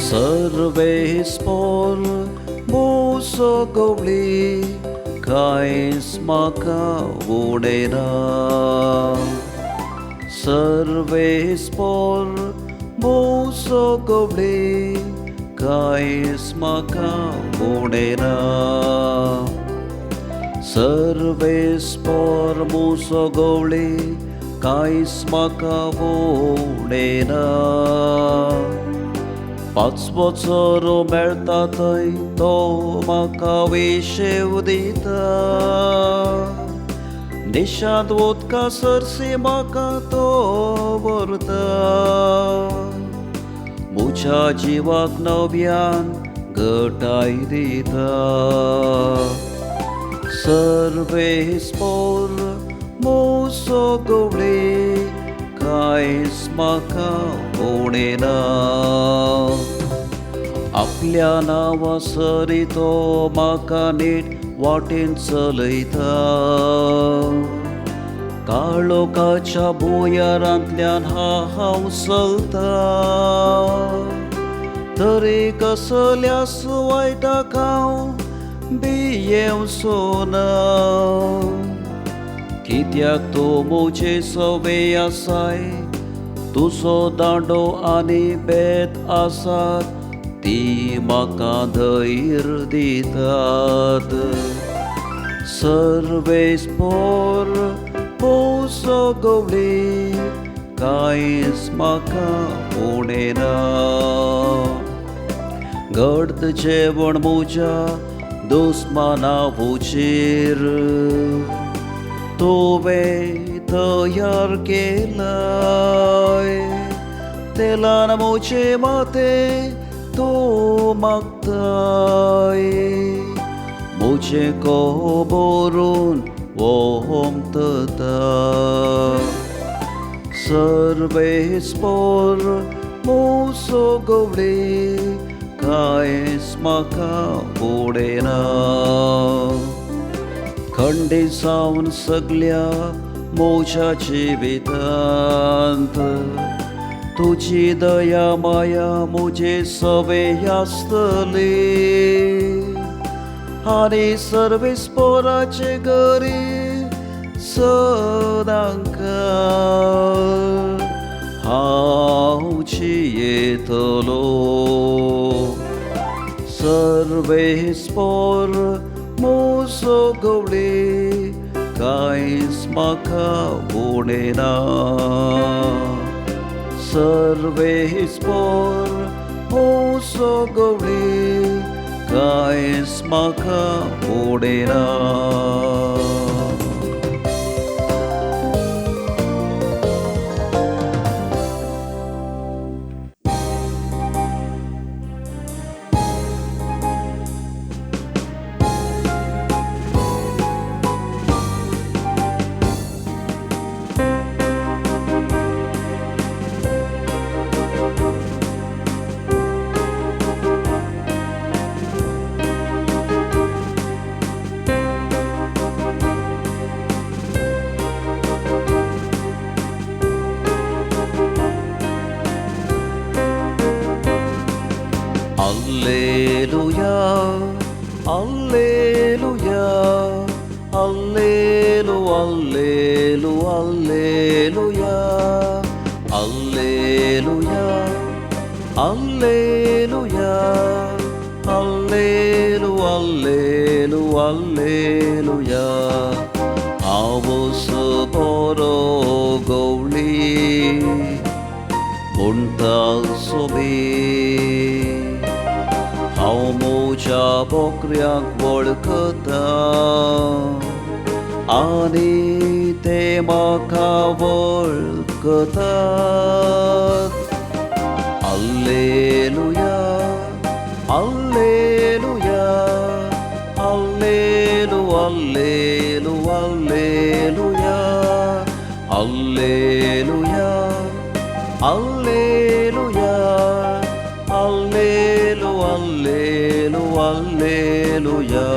Servespor musogowli kais maka vodena. Servespor musogowli kais maka vodena. Servespor musogowli kais maka vodena. 5 बছर मेळटातय तो म्हाका विशेव दिता. निशांत उदका सरसी म्हाका तो व्हरता. म्हज्या जिवाक नव्यान घटाय दिता. सर्वेस्पोर musogowli kais म्हाका उणेना. आपल्या नांवासरी तो म्हाका नीट वाटेन चलयता. काळोखाच्या भुंयारांतल्यान हांव चलता. तरी कसल्या वायटाक हांव भियेवचो ना. कित्याक तूं म्हजे सवेय आसाय. तुजो दांडो आनी बेत आसात ती म्हाका धैर्य दितात. सर्वेस्पोर musogowli kais म्हाका उणेना. घट जेवण म्हज्या दुस्मानांचेर तुवें तयार केलाय. तेलान म्हजे माथे तूं मागताय. म्हजें कोबोरून वोमतता. सर्वेस्पोर musogowli kais म्हाका उणेना. खंडी जावन सगल्या म्हज्या जिवितांत तुजी दया माया म्हजे सवेय आसतली. आनी सर्वेस्पोराचे घरी सदांच हांव जियेतलो. सर्वेस्पोर musogowli kais म्हाका उणेना. सर्वेस्पोर musogowli kais म्हाका उणेना. Alleluia, alleluia, allelu, allelu, alleluia, alleluia, alleluia, allelu, allelu, alleluia. Avos borogowli म्हणटा सोबी. हांव म्हज्या बोकऱ्यांक वळखता आनी ते म्हाका वळखतात. Alleluia, alleluia, allelu, allelu, alleluia, alleluia, alleluia, allelu, allelu, alleluia.